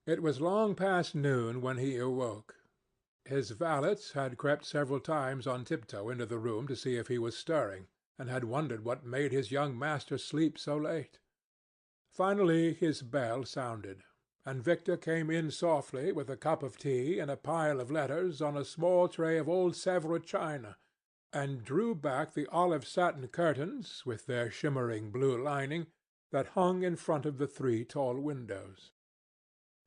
It was long past noon when he awoke. His valet had crept several times on tiptoe into the room to see if he was stirring, and had wondered what made his young master sleep so late. Finally his bell sounded, and Victor came in softly with a cup of tea and a pile of letters on a small tray of old Sèvres china, and drew back the olive satin curtains, with their shimmering blue lining, that hung in front of the three tall windows.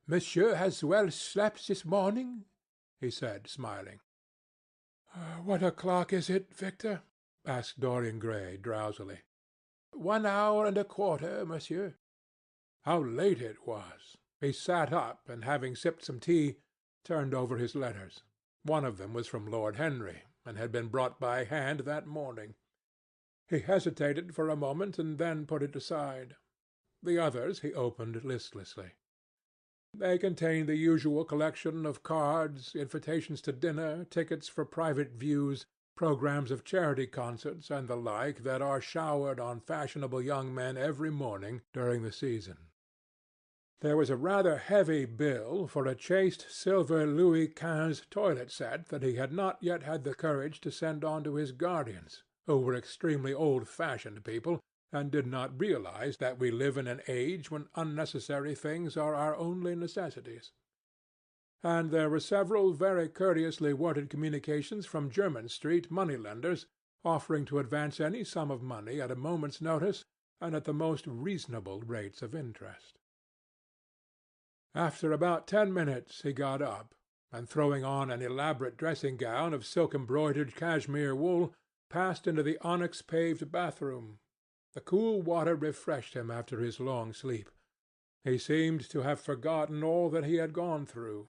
"Monsieur has well slept this morning?" he said, smiling. "What o'clock is it, Victor?" asked Dorian Gray drowsily. 1 hour and a quarter, monsieur." How late it was! He sat up, and having sipped some tea, turned over his letters. One of them was from Lord Henry, and had been brought by hand that morning. He hesitated for a moment, and then put it aside. The others he opened listlessly. They contained the usual collection of cards, invitations to dinner, tickets for private views, programmes of charity concerts, and the like that are showered on fashionable young men every morning during the season. There was a rather heavy bill for a chaste silver Louis XV toilet set that he had not yet had the courage to send on to his guardians, who were extremely old-fashioned people, and did not realize that we live in an age when unnecessary things are our only necessities. And there were several very courteously worded communications from Jermyn Street money-lenders, offering to advance any sum of money at a moment's notice and at the most reasonable rates of interest. After about 10 minutes he got up, and throwing on an elaborate dressing-gown of silk-embroidered cashmere wool, passed into the onyx-paved bathroom. The cool water refreshed him after his long sleep. He seemed to have forgotten all that he had gone through.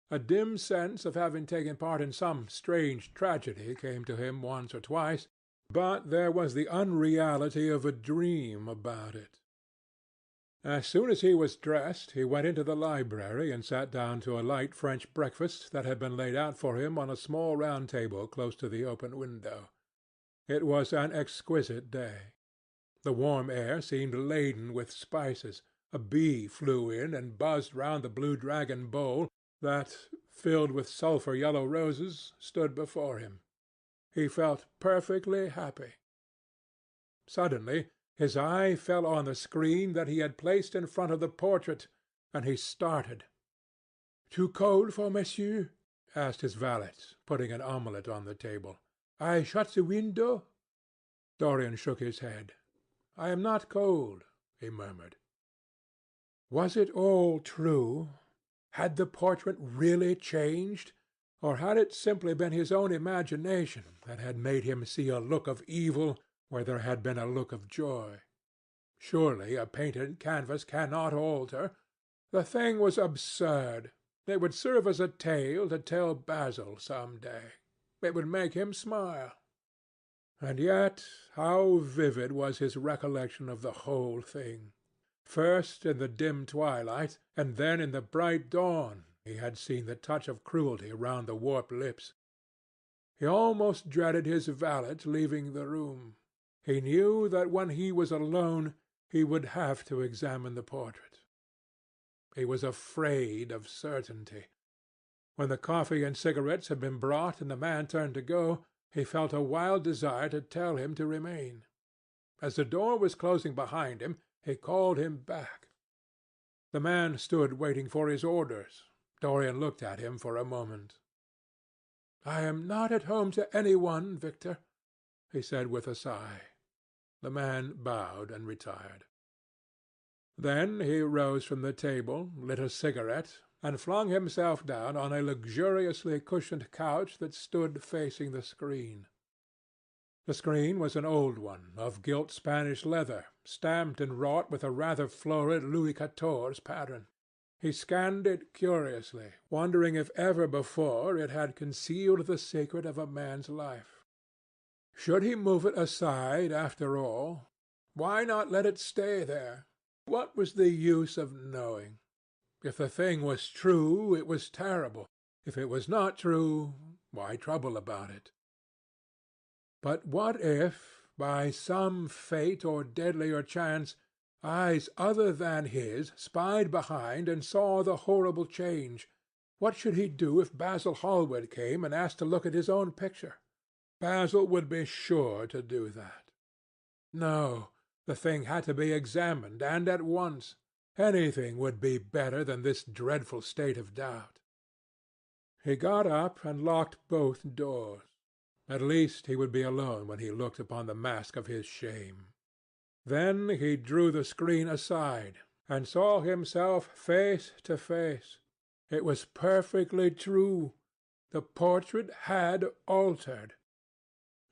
A dim sense of having taken part in some strange tragedy came to him once or twice, but there was the unreality of a dream about it. As soon as he was dressed, he went into the library and sat down to a light French breakfast that had been laid out for him on a small round table close to the open window. It was an exquisite day. The warm air seemed laden with spices. A bee flew in and buzzed round the blue dragon bowl that, filled with sulphur-yellow roses, stood before him. He felt perfectly happy. Suddenly his eye fell on the screen that he had placed in front of the portrait, and he started. "Too cold for monsieur?" asked his valet, putting an omelette on the table. "I shut the window?" Dorian shook his head. "I am not cold," he murmured. Was it all true? Had the portrait really changed, or had it simply been his own imagination that had made him see a look of evil where there had been a look of joy? Surely a painted canvas cannot alter. The thing was absurd. It would serve as a tale to tell Basil some day. It would make him smile. And yet how vivid was his recollection of the whole thing! First in the dim twilight, and then in the bright dawn, he had seen the touch of cruelty round the warped lips. He almost dreaded his valet leaving the room. He knew that when he was alone he would have to examine the portrait. He was afraid of certainty. When the coffee and cigarettes had been brought and the man turned to go, he felt a wild desire to tell him to remain. As the door was closing behind him, he called him back. The man stood waiting for his orders. Dorian looked at him for a moment. "I am not at home to any one, Victor," he said with a sigh. The man bowed and retired. Then he rose from the table, lit a cigarette, and flung himself down on a luxuriously cushioned couch that stood facing the screen. The screen was an old one, of gilt Spanish leather, stamped and wrought with a rather florid Louis XIV pattern. He scanned it curiously, wondering if ever before it had concealed the secret of a man's life. Should he move it aside after all? Why not let it stay there? What was the use of knowing? If the thing was true, it was terrible. If it was not true, why trouble about it? But what if, by some fate or deadlier chance, Eyes other than his spied behind and saw the horrible change. What should he do if Basil Hallward came and asked to look at his own picture? Basil would be sure to do that. No, the thing had to be examined, and at once. Anything would be better than this dreadful state of doubt. He got up and locked both doors. At least he would be alone when he looked upon the mask of his shame. Then he drew the screen aside, and saw himself face to face. It was perfectly true. The portrait had altered.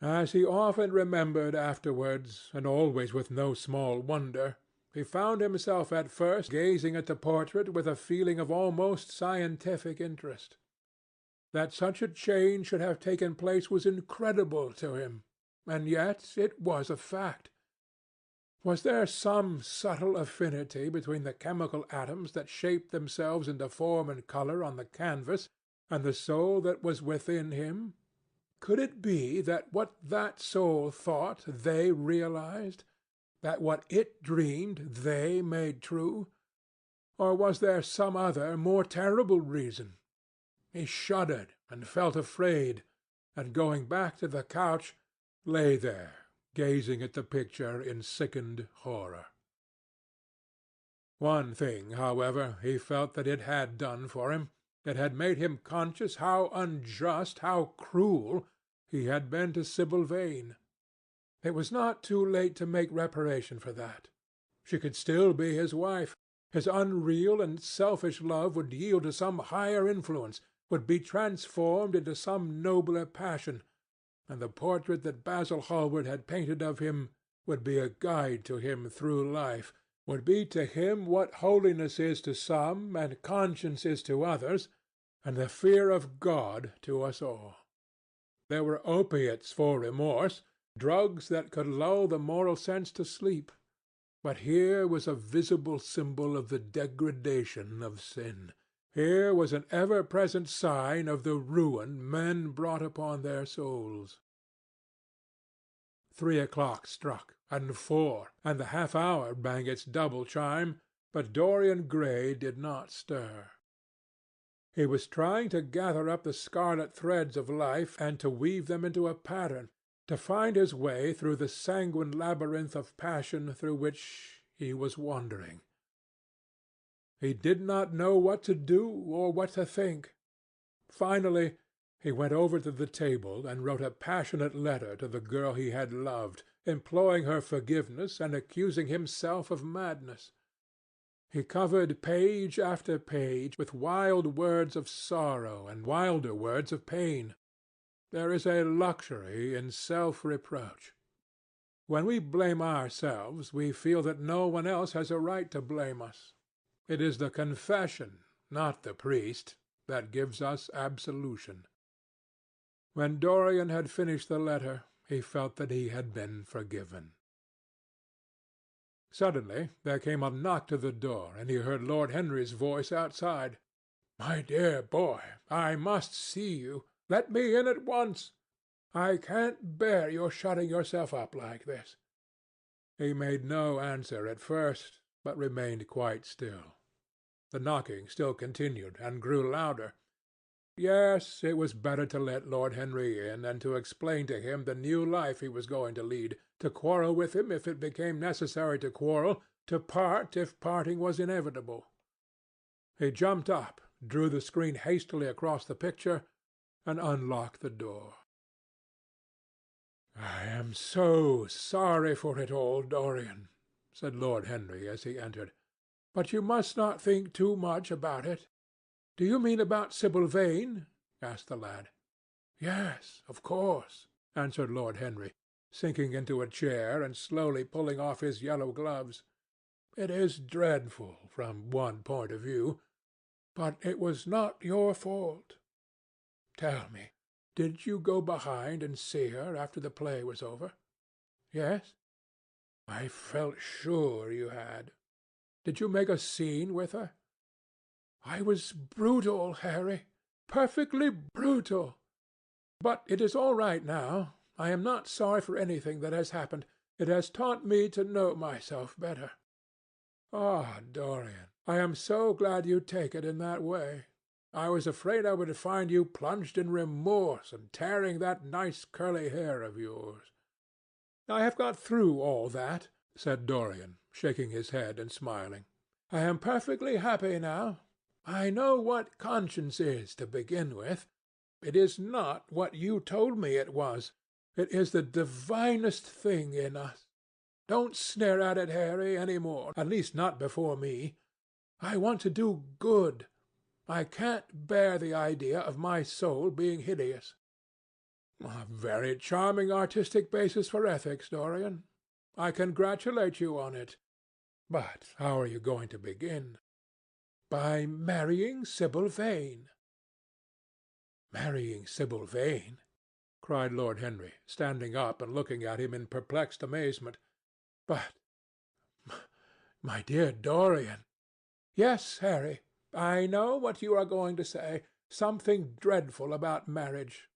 As he often remembered afterwards, and always with no small wonder, he found himself at first gazing at the portrait with a feeling of almost scientific interest. That such a change should have taken place was incredible to him, and yet it was a fact. Was there some subtle affinity between the chemical atoms that shaped themselves into form and colour on the canvas and the soul that was within him? Could it be that what that soul thought they realized, that what it dreamed they made true? Or was there some other, more terrible reason? He shuddered and felt afraid, and going back to the couch, lay there, gazing at the picture in sickened horror. One thing, however, he felt that it had done for him. It had made him conscious how unjust, how cruel, he had been to Sibyl Vane. It was not too late to make reparation for that. She could still be his wife. His unreal and selfish love would yield to some higher influence, would be transformed into some nobler passion, and the portrait that Basil Hallward had painted of him would be a guide to him through life, would be to him what holiness is to some, and conscience is to others, and the fear of God to us all. There were opiates for remorse, drugs that could lull the moral sense to sleep, but here was a visible symbol of the degradation of sin. Here was an ever-present sign of the ruin men brought upon their souls. 3 o'clock struck, and 4, and the half-hour rang its double chime, but Dorian Gray did not stir. He was trying to gather up the scarlet threads of life and to weave them into a pattern, to find his way through the sanguine labyrinth of passion through which he was wandering. He did not know what to do or what to think. Finally, he went over to the table and wrote a passionate letter to the girl he had loved, imploring her forgiveness and accusing himself of madness. He covered page after page with wild words of sorrow and wilder words of pain. There is a luxury in self-reproach. When we blame ourselves, we feel that no one else has a right to blame us. It is the confession, not the priest, that gives us absolution. When Dorian had finished the letter, he felt that he had been forgiven. Suddenly there came a knock to the door, and he heard Lord Henry's voice outside. "My dear boy, I must see you. Let me in at once. I can't bear your shutting yourself up like this." He made no answer at first, but remained quite still. The knocking still continued, and grew louder. Yes, it was better to let Lord Henry in, and to explain to him the new life he was going to lead, to quarrel with him if it became necessary to quarrel, to part if parting was inevitable. He jumped up, drew the screen hastily across the picture, and unlocked the door. "I am so sorry for it all, Dorian," said Lord Henry as he entered. "But you must not think too much about it." "Do you mean about Sibyl Vane?" asked the lad. "Yes, of course," answered Lord Henry, sinking into a chair and slowly pulling off his yellow gloves. "It is dreadful from one point of view, but it was not your fault. Tell me, did you go behind and see her after the play was over?" "Yes." "I felt sure you had. Did you make a scene with her?" "I was brutal, Harry, perfectly brutal. But it is all right now. I am not sorry for anything that has happened. It has taught me to know myself better. Ah, Dorian, I am so glad you take it in that way. I was afraid I would find you plunged in remorse and tearing that nice curly hair of yours. I have got through all that, said Dorian, shaking his head and smiling. I am perfectly happy now. I know what conscience is, to begin with. It is not what you told me it was. It is the divinest thing in us. Don't sneer at it, Harry, any more, at least not before me. I want to do good. I can't bear the idea of my soul being hideous. A very charming artistic basis for ethics, Dorian. I congratulate you on it. But how are you going to begin? By marrying Sibyl Vane. Marrying Sibyl Vane? Cried Lord Henry, standing up and looking at him in perplexed amazement. But, my dear Dorian— Yes, Harry, I know what you are going to say. Something dreadful about marriage.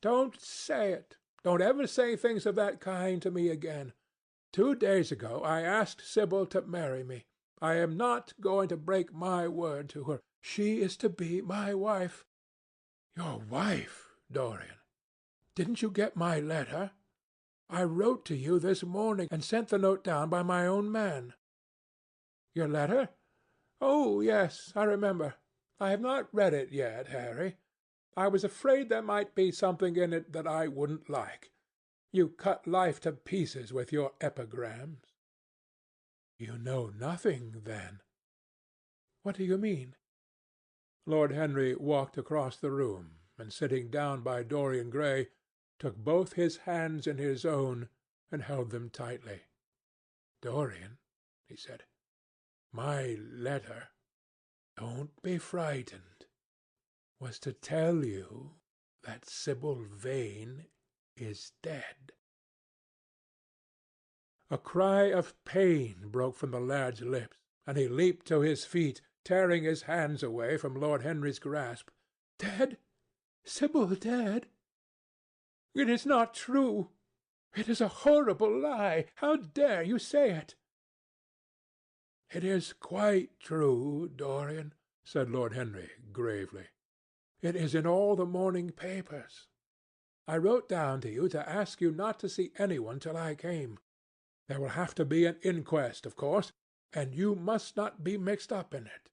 Don't say it. Don't ever say things of that kind to me again. 2 days ago I asked Sibyl to marry me. I am not going to break my word to her. She is to be my wife. Your wife, Dorian? Didn't you get my letter? I wrote to you this morning and sent the note down by my own man. Your letter? Oh, yes, I remember. I have not read it yet, Harry. I was afraid there might be something in it that I wouldn't like. You cut life to pieces with your epigrams. You know nothing, then. What do you mean? Lord Henry walked across the room, and sitting down by Dorian Gray, took both his hands in his own and held them tightly. Dorian, he said, my letter, don't be frightened, was to tell you that Sibyl Vane is dead. A cry of pain broke from the lad's lips, and he leaped to his feet, tearing his hands away from Lord Henry's grasp. Dead? Sibyl dead? It is not true. It is a horrible lie. How dare you say it? It is quite true, Dorian, said Lord Henry gravely. It is in all the morning papers. I wrote down to you to ask you not to see anyone till I came. There will have to be an inquest, of course, and you must not be mixed up in it.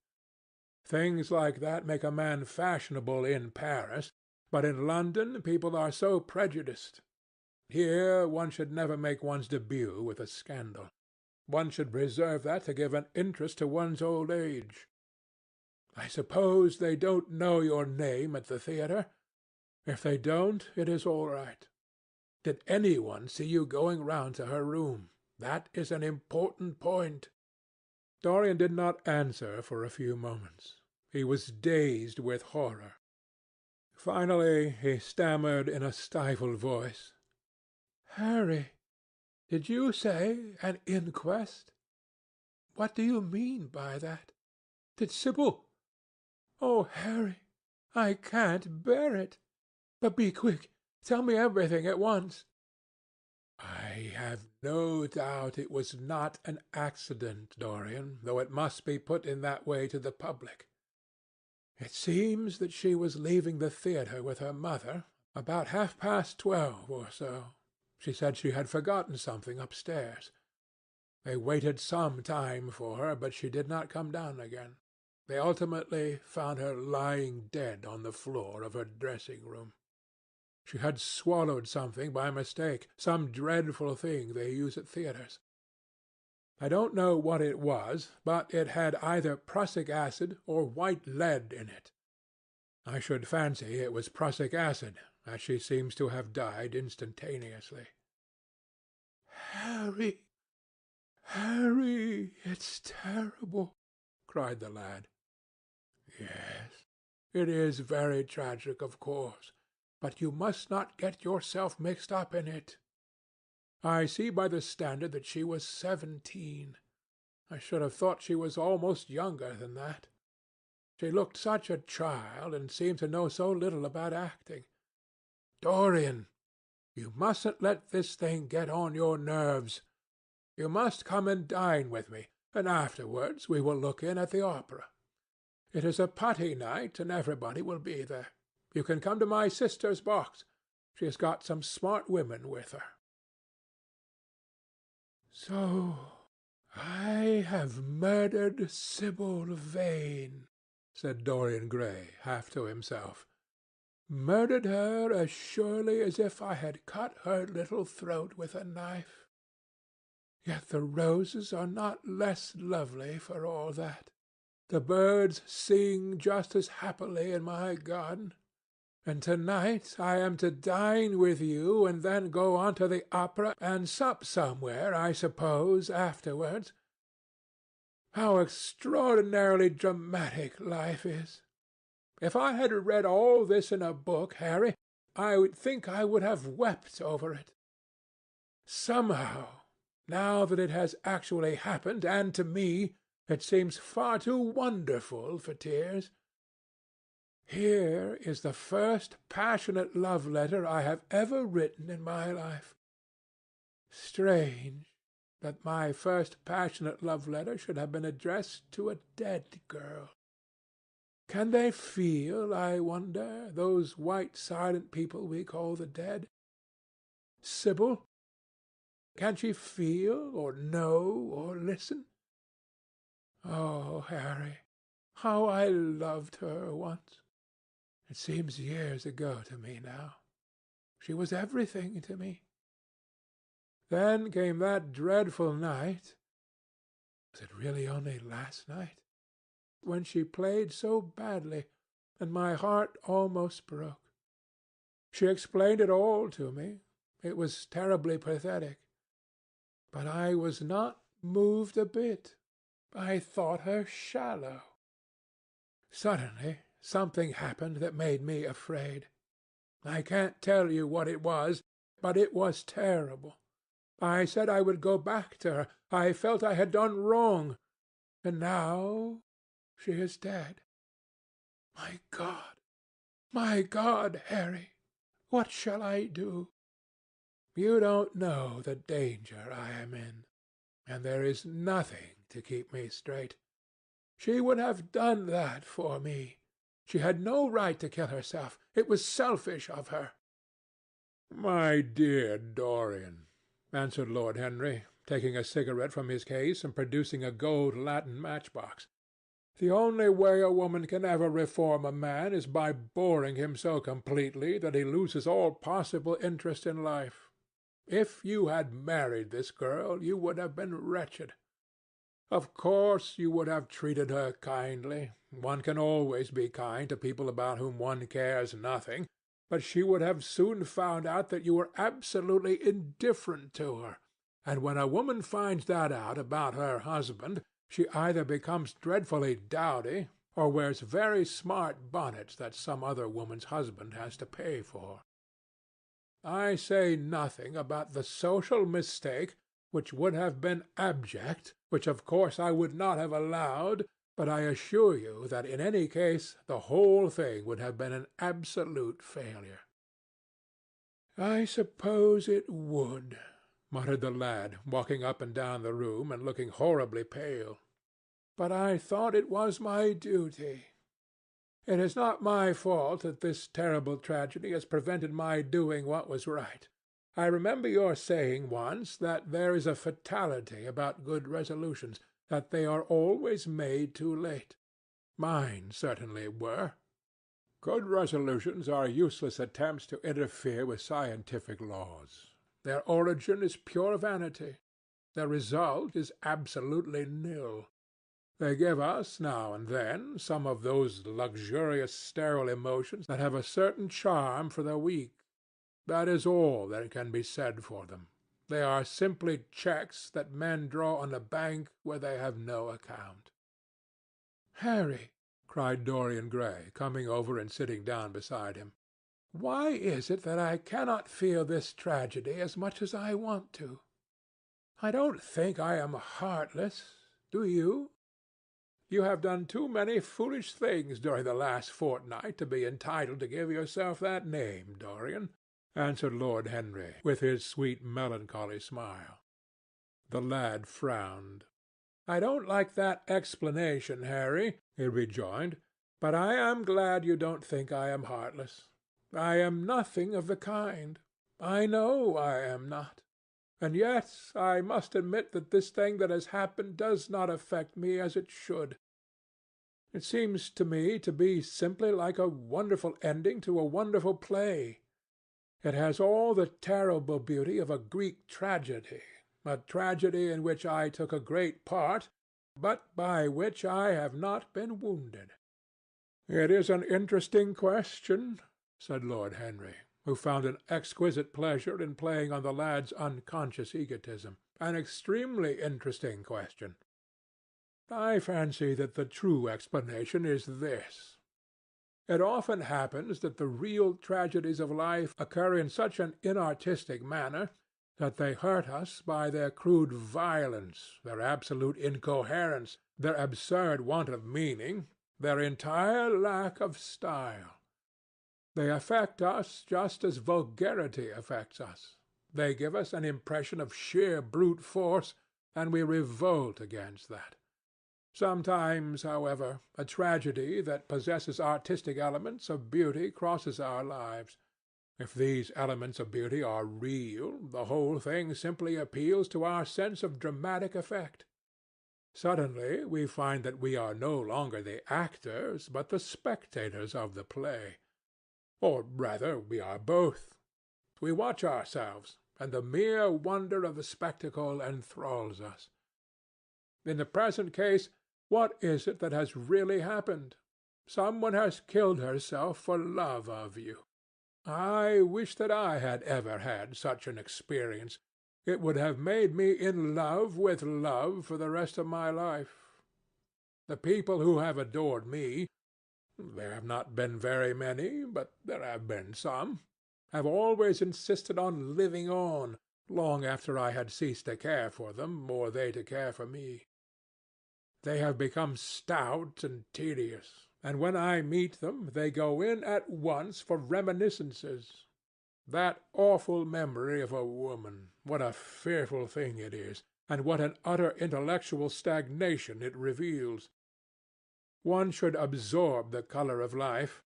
Things like that make a man fashionable in Paris, but in London people are so prejudiced. Here one should never make one's debut with a scandal. One should reserve that to give an interest to one's old age. I suppose they don't know your name at the theatre? If they don't, it is all right. Did anyone see you going round to her room? That is an important point. Dorian did not answer for a few moments. He was dazed with horror. Finally he stammered in a stifled voice, Harry, did you say an inquest? What do you mean by that? Did Sibyl— Oh, Harry, I can't bear it. But be quick. Tell me everything at once. I have no doubt it was not an accident, Dorian, though it must be put in that way to the public. It seems that she was leaving the theatre with her mother about 12:30 or so. She said she had forgotten something upstairs. They waited some time for her, but she did not come down again. They ultimately found her lying dead on the floor of her dressing-room. She had swallowed something by mistake, some dreadful thing they use at theatres. I don't know what it was, but it had either prussic acid or white lead in it. I should fancy it was prussic acid, as she seems to have died instantaneously. Harry, Harry, it's terrible, cried the lad. Yes, it is very tragic, of course, but you must not get yourself mixed up in it. I see by the Standard that she was 17. I should have thought she was almost younger than that. She looked such a child, and seemed to know so little about acting. Dorian, you mustn't let this thing get on your nerves. You must come and dine with me. and afterwards we will look in at the opera. It is a putty night, and everybody will be there. You can come to my sister's box. She has got some smart women with her." "So I have murdered Sibyl Vane," said Dorian Gray, half to himself. "Murdered her as surely as if I had cut her little throat with a knife. Yet the roses are not less lovely for all that. The birds sing just as happily in my garden. And tonight I am to dine with you and then go on to the opera and sup somewhere, I suppose, afterwards. How extraordinarily dramatic life is! If I had read all this in a book, Harry, I would think I would have wept over it. Somehow, now that it has actually happened, and to me, it seems far too wonderful for tears. Here is the first passionate love-letter I have ever written in my life. Strange that my first passionate love-letter should have been addressed to a dead girl. Can they feel, I wonder, those white silent people we call the dead? Sibyl? Can she feel, or know, or listen? Oh, Harry, how I loved her once! It seems years ago to me now. She was everything to me. Then came that dreadful night. Was it really only last night? When she played so badly, and my heart almost broke. She explained it all to me. It was terribly pathetic. But I was not moved a bit. I thought her shallow. Suddenly something happened that made me afraid. I can't tell you what it was, but it was terrible. I said I would go back to her. I felt I had done wrong. And now she is dead. My God, Harry, what shall I do? You don't know the danger I am in, and there is nothing to keep me straight. She would have done that for me. She had no right to kill herself. It was selfish of her." "My dear Dorian," answered Lord Henry, taking a cigarette from his case and producing a gold latten matchbox, "the only way a woman can ever reform a man is by boring him so completely that he loses all possible interest in life. If you had married this girl, you would have been wretched. Of course you would have treated her kindly. One can always be kind to people about whom one cares nothing. But she would have soon found out that you were absolutely indifferent to her. And when a woman finds that out about her husband, she either becomes dreadfully dowdy, or wears very smart bonnets that some other woman's husband has to pay for. I say nothing about the social mistake, which would have been abject, which of course I would not have allowed, but I assure you that in any case the whole thing would have been an absolute failure." "I suppose it would," muttered the lad, walking up and down the room and looking horribly pale. "But I thought it was my duty. It is not my fault that this terrible tragedy has prevented my doing what was right. I remember your saying once that there is a fatality about good resolutions, that they are always made too late. Mine certainly were. Good resolutions are useless attempts to interfere with scientific laws. Their origin is pure vanity. Their result is absolutely nil. They give us, now and then, some of those luxurious sterile emotions that have a certain charm for the weak. That is all that can be said for them. They are simply checks that men draw on a bank where they have no account." "Harry," cried Dorian Gray, coming over and sitting down beside him, "why is it that I cannot feel this tragedy as much as I want to? I don't think I am heartless. Do you?" "You have done too many foolish things during the last fortnight to be entitled to give yourself that name, Dorian," answered Lord Henry, with his sweet melancholy smile. The lad frowned. "I don't like that explanation, Harry," he rejoined, "but I am glad you don't think I am heartless. I am nothing of the kind. I know I am not. And yet I must admit that this thing that has happened does not affect me as it should. It seems to me to be simply like a wonderful ending to a wonderful play. It has all the terrible beauty of a Greek tragedy, a tragedy in which I took a great part, but by which I have not been wounded." "It is an interesting question," said Lord Henry, who found an exquisite pleasure in playing on the lad's unconscious egotism. "An extremely interesting question. I fancy that the true explanation is this. It often happens that the real tragedies of life occur in such an inartistic manner that they hurt us by their crude violence, their absolute incoherence, their absurd want of meaning, their entire lack of style. They affect us just as vulgarity affects us. They give us an impression of sheer brute force, and we revolt against that. Sometimes, however, a tragedy that possesses artistic elements of beauty crosses our lives. If these elements of beauty are real, the whole thing simply appeals to our sense of dramatic effect. Suddenly we find that we are no longer the actors, but the spectators of the play. Or rather, we are both. We watch ourselves, and the mere wonder of the spectacle enthralls us. In the present case, what is it that has really happened? Some one has killed herself for love of you. I wish that I had ever had such an experience. It would have made me in love with love for the rest of my life. The people who have adored me, there have not been very many, but there have been some, have always insisted on living on, long after I had ceased to care for them, or they to care for me. They have become stout and tedious, and when I meet them they go in at once for reminiscences. That awful memory of a woman, what a fearful thing it is, and what an utter intellectual stagnation it reveals! One should absorb the colour of life,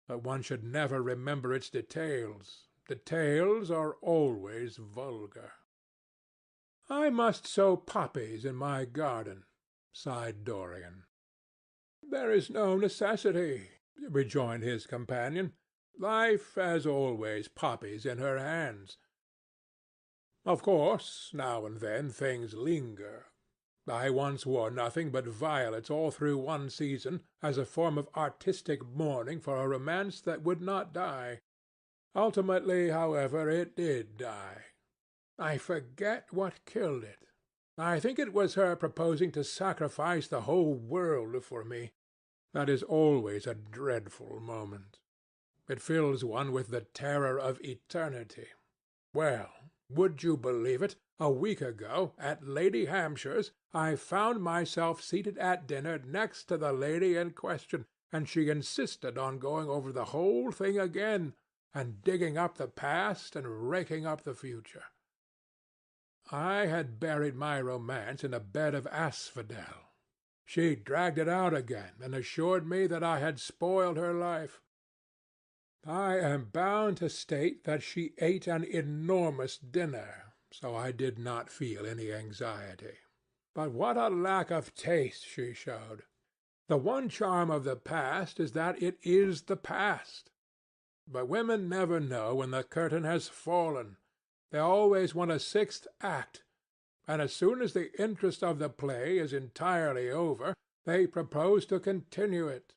but one should never remember its details. Details are always vulgar. "I must sow poppies in my garden," sighed Dorian. "There is no necessity," rejoined his companion. "Life has always poppies in her hands. Of course, now and then things linger. I once wore nothing but violets all through one season, as a form of artistic mourning for a romance that would not die. Ultimately, however, it did die. I forget what killed it. I think it was her proposing to sacrifice the whole world for me. That is always a dreadful moment. It fills one with the terror of eternity. Well, would you believe it? A week ago, at Lady Hampshire's, I found myself seated at dinner next to the lady in question, and she insisted on going over the whole thing again, and digging up the past and raking up the future. I had buried my romance in a bed of asphodel. She dragged it out again and assured me that I had spoiled her life. I am bound to state that she ate an enormous dinner, so I did not feel any anxiety. But what a lack of taste she showed! The one charm of the past is that it is the past. But women never know when the curtain has fallen. They always want a sixth act, and as soon as the interest of the play is entirely over, they propose to continue it.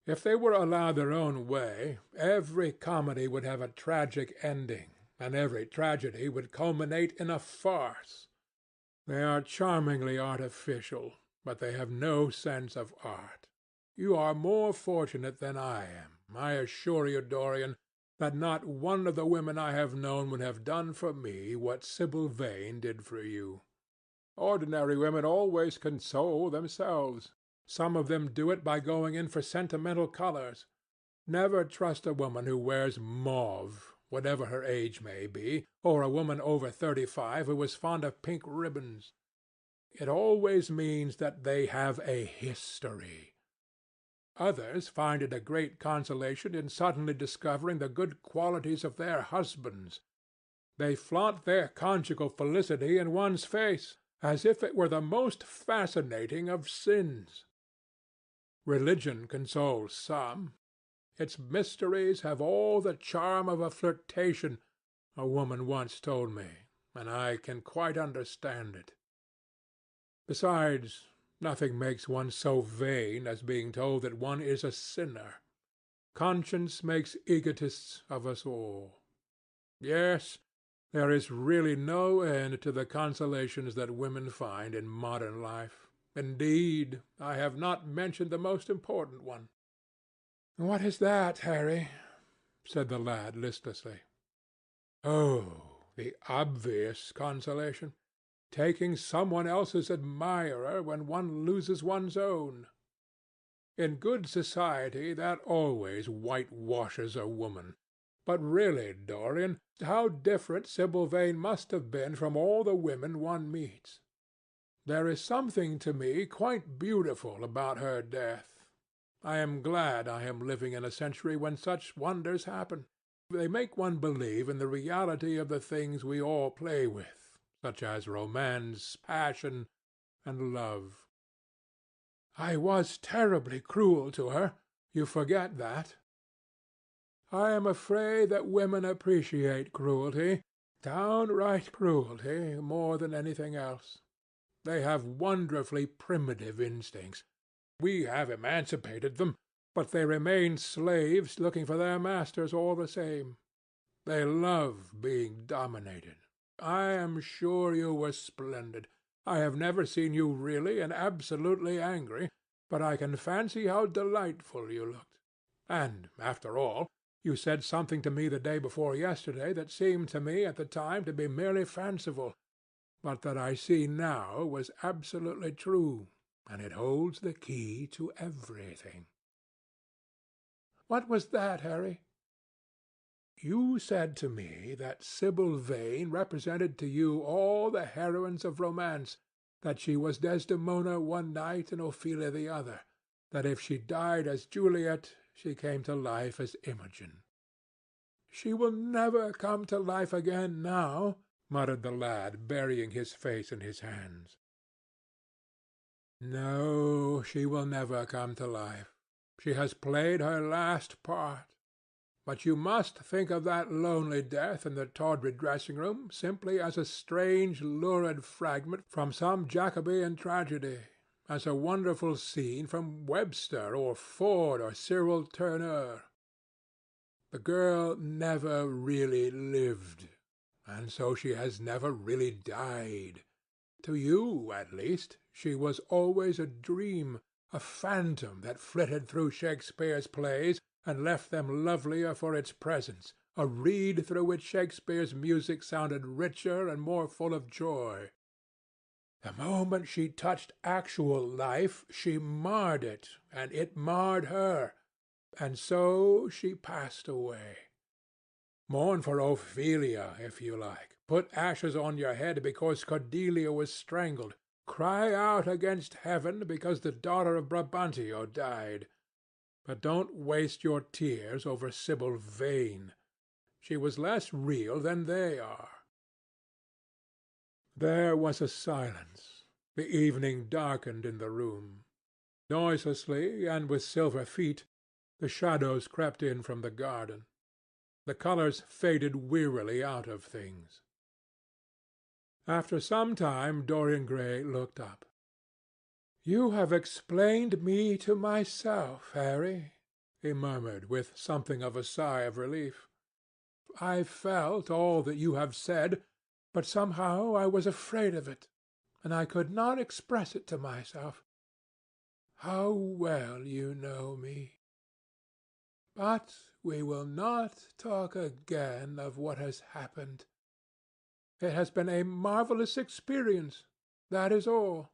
If they were allowed their own way, every comedy would have a tragic ending, and every tragedy would culminate in a farce. They are charmingly artificial, but they have no sense of art. You are more fortunate than I am. I assure you, Dorian, that not one of the women I have known would have done for me what Sibyl Vane did for you. Ordinary women always console themselves. Some of them do it by going in for sentimental colours. Never trust a woman who wears mauve, whatever her age may be, or a woman over 35 who is fond of pink ribbons. It always means that they have a history. Others find it a great consolation in suddenly discovering the good qualities of their husbands. They flaunt their conjugal felicity in one's face, as if it were the most fascinating of sins. Religion consoles some. Its mysteries have all the charm of a flirtation, a woman once told me, and I can quite understand it. Besides, nothing makes one so vain as being told that one is a sinner. Conscience makes egotists of us all. Yes, there is really no end to the consolations that women find in modern life. Indeed, I have not mentioned the most important one. "What is that, Harry?" said the lad listlessly. "Oh, the obvious consolation. Taking someone else's admirer when one loses one's own. In good society that always whitewashes a woman. But really, Dorian, how different Sibyl Vane must have been from all the women one meets. There is something to me quite beautiful about her death. I am glad I am living in a century when such wonders happen. They make one believe in the reality of the things we all play with, such as romance, passion, and love. I was terribly cruel to her. You forget that. I am afraid that women appreciate cruelty, downright cruelty, more than anything else. They have wonderfully primitive instincts. We have emancipated them, but they remain slaves looking for their masters all the same. They love being dominated. I am sure you were splendid. I have never seen you really and absolutely angry, but I can fancy how delightful you looked. And, after all, you said something to me the day before yesterday that seemed to me at the time to be merely fanciful, but that I see now was absolutely true, and it holds the key to everything." "What was that, Harry?" "You said to me that Sibyl Vane represented to you all the heroines of romance, that she was Desdemona one night and Ophelia the other, that if she died as Juliet, she came to life as Imogen." "She will never come to life again now," muttered the lad, burying his face in his hands. "No, she will never come to life. She has played her last part. But you must think of that lonely death in the tawdry dressing-room simply as a strange, lurid fragment from some Jacobean tragedy, as a wonderful scene from Webster or Ford or Cyril Tourneur. The girl never really lived, and so she has never really died. To you, at least, she was always a dream, a phantom that flitted through Shakespeare's plays and left them lovelier for its presence, a reed through which Shakespeare's music sounded richer and more full of joy. The moment she touched actual life, she marred it, and it marred her, and so she passed away. Mourn for Ophelia, if you like. Put ashes on your head because Cordelia was strangled. Cry out against heaven because the daughter of Brabantio died. But don't waste your tears over Sibyl Vane. She was less real than they are." There was a silence. The evening darkened in the room. Noiselessly and with silver feet, the shadows crept in from the garden. The colours faded wearily out of things. After some time Dorian Gray looked up. "You have explained me to myself, Harry," he murmured, with something of a sigh of relief. "I felt all that you have said, but somehow I was afraid of it, and I could not express it to myself. How well you know me! But we will not talk again of what has happened. It has been a marvellous experience, that is all.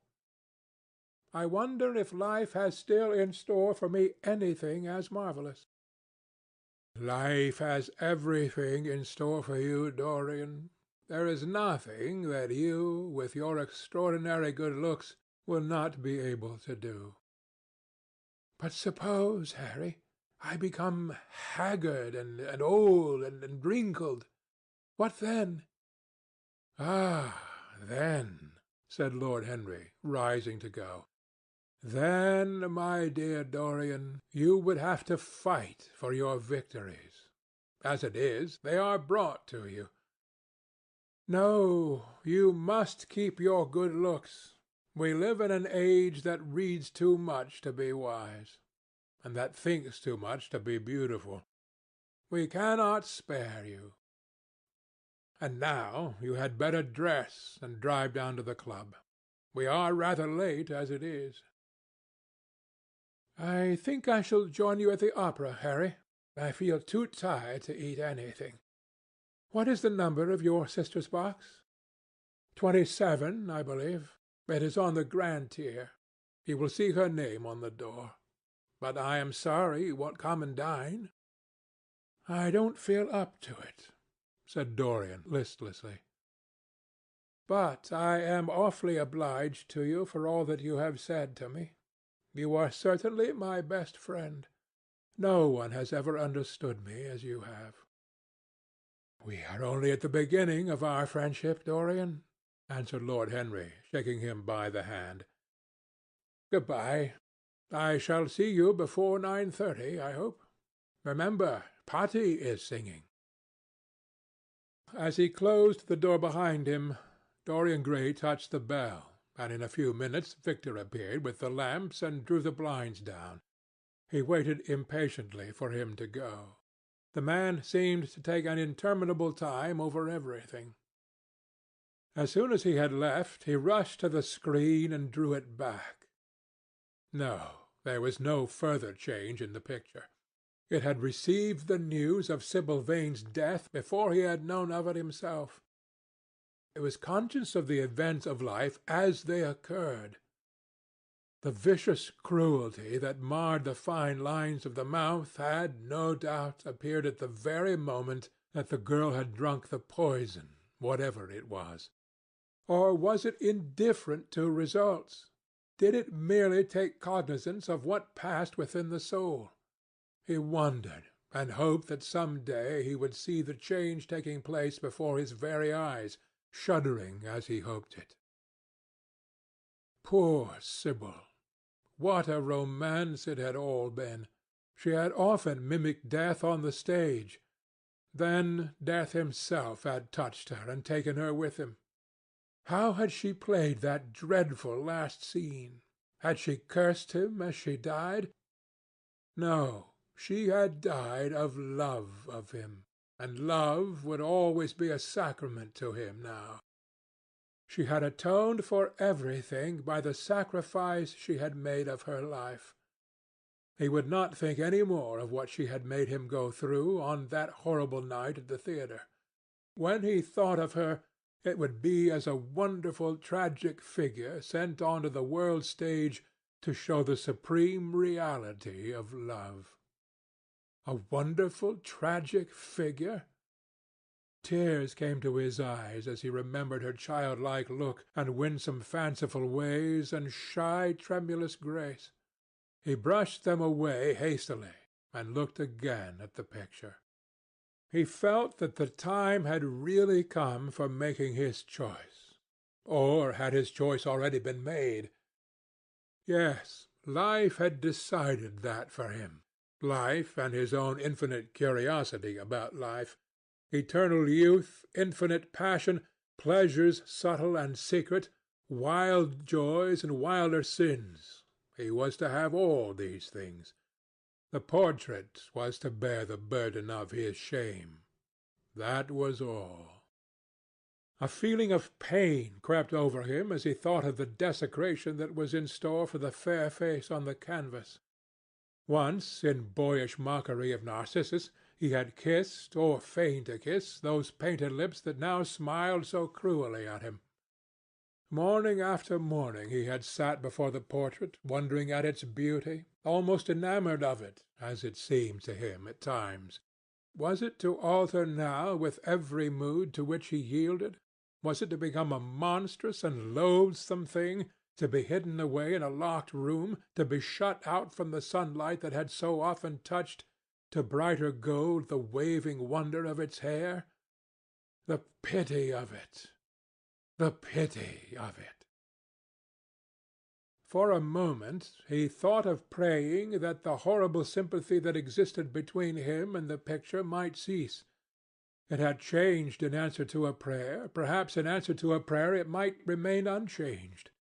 I wonder if life has still in store for me anything as marvellous." "Life has everything in store for you, Dorian. There is nothing that you, with your extraordinary good looks, will not be able to do." "But suppose, Harry, I become haggard and old and wrinkled. What then?" "Ah, then," said Lord Henry, rising to go, "then, my dear Dorian, you would have to fight for your victories. As it is, they are brought to you. No, you must keep your good looks. We live in an age that reads too much to be wise, and that thinks too much to be beautiful. We cannot spare you. And now you had better dress and drive down to the club. We are rather late as it is." "I think I shall join you at the opera, Harry. I feel too tired to eat anything. What is the number of your sister's box?" 27, I believe. It is on the grand tier. You will see her name on the door. But I am sorry you won't come and dine." "I don't feel up to it," said Dorian listlessly. "But I am awfully obliged to you for all that you have said to me. You are certainly my best friend. No one has ever understood me as you have." "We are only at the beginning of our friendship, Dorian," answered Lord Henry, shaking him by the hand. "Good-bye. I shall see you before 9:30, I hope. Remember, Patti is singing." As he closed the door behind him, Dorian Gray touched the bell, and in a few minutes Victor appeared with the lamps and drew the blinds down. He waited impatiently for him to go. The man seemed to take an interminable time over everything. As soon as he had left, he rushed to the screen and drew it back. No, there was no further change in the picture. It had received the news of Sibyl Vane's death before he had known of it himself. It was conscious of the events of life as they occurred. The vicious cruelty that marred the fine lines of the mouth had, no doubt, appeared at the very moment that the girl had drunk the poison, whatever it was. Or was it indifferent to results? Did it merely take cognizance of what passed within the soul? He wondered, and hoped that some day he would see the change taking place before his very eyes, shuddering as he hoped it. Poor Sibyl! What a romance it had all been! She had often mimicked death on the stage. Then death himself had touched her and taken her with him. How had she played that dreadful last scene? Had she cursed him as she died? No, she had died of love of him, and love would always be a sacrament to him now. She had atoned for everything by the sacrifice she had made of her life. He would not think any more of what she had made him go through on that horrible night at the theatre. When he thought of her, it would be as a wonderful tragic figure sent on to the world's stage to show the supreme reality of love. A wonderful tragic figure? Tears came to his eyes as he remembered her childlike look and winsome fanciful ways and shy tremulous grace. He brushed them away hastily and looked again at the picture. He felt that the time had really come for making his choice. Or had his choice already been made? Yes, life had decided that for him. Life and his own infinite curiosity about life. Eternal youth, infinite passion, pleasures subtle and secret, wild joys and wilder sins. He was to have all these things. The portrait was to bear the burden of his shame. That was all. A feeling of pain crept over him as he thought of the desecration that was in store for the fair face on the canvas. Once, in boyish mockery of Narcissus, he had kissed, or feigned to kiss, those painted lips that now smiled so cruelly at him. Morning after morning he had sat before the portrait, wondering at its beauty, almost enamoured of it, as it seemed to him at times. Was it to alter now with every mood to which he yielded? Was it to become a monstrous and loathsome thing, to be hidden away in a locked room, to be shut out from the sunlight that had so often touched to brighter gold the waving wonder of its hair? The pity of it! The pity of it! For a moment he thought of praying that the horrible sympathy that existed between him and the picture might cease. It had changed in answer to a prayer. Perhaps in answer to a prayer it might remain unchanged.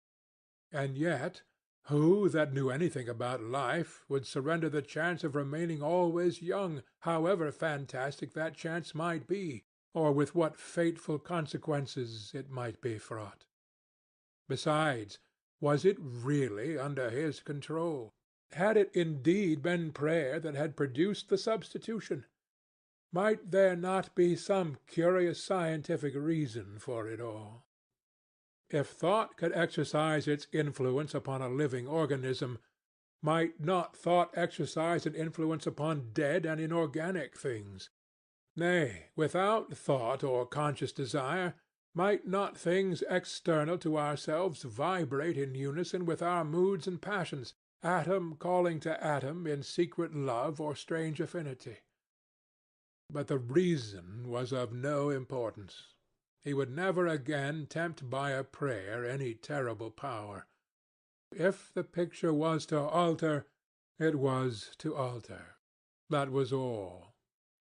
And yet, who that knew anything about life would surrender the chance of remaining always young, however fantastic that chance might be, or with what fateful consequences it might be fraught? Besides, was it really under his control? Had it indeed been prayer that had produced the substitution? Might there not be some curious scientific reason for it all? If thought could exercise its influence upon a living organism, might not thought exercise an influence upon dead and inorganic things? Nay, without thought or conscious desire, might not things external to ourselves vibrate in unison with our moods and passions, atom calling to atom in secret love or strange affinity? But the reason was of no importance. He would never again tempt by a prayer any terrible power. If the picture was to alter, it was to alter. That was all.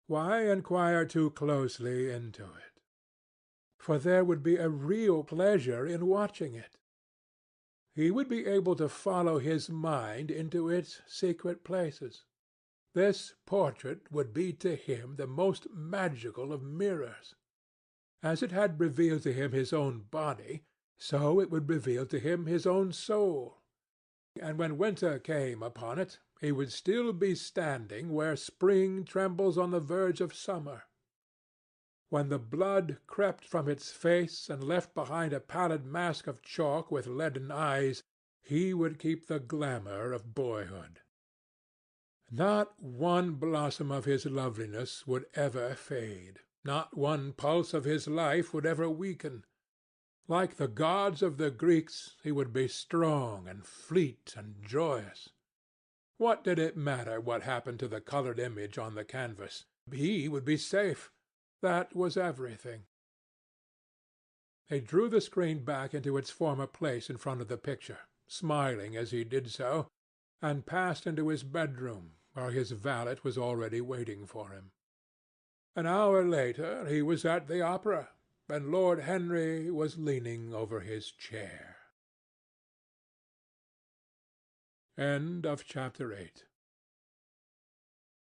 Why inquire too closely into it? For there would be a real pleasure in watching it. He would be able to follow his mind into its secret places. This portrait would be to him the most magical of mirrors. As it had revealed to him his own body, so it would reveal to him his own soul. And when winter came upon it, he would still be standing where spring trembles on the verge of summer. When the blood crept from its face and left behind a pallid mask of chalk with leaden eyes, he would keep the glamour of boyhood. Not one blossom of his loveliness would ever fade. Not one pulse of his life would ever weaken. Like the gods of the Greeks, he would be strong and fleet and joyous. What did it matter what happened to the colored image on the canvas? He would be safe. That was everything. He drew the screen back into its former place in front of the picture, smiling as he did so, and passed into his bedroom, where his valet was already waiting for him. An hour later he was at the opera, and Lord Henry was leaning over his chair. End of chapter 8.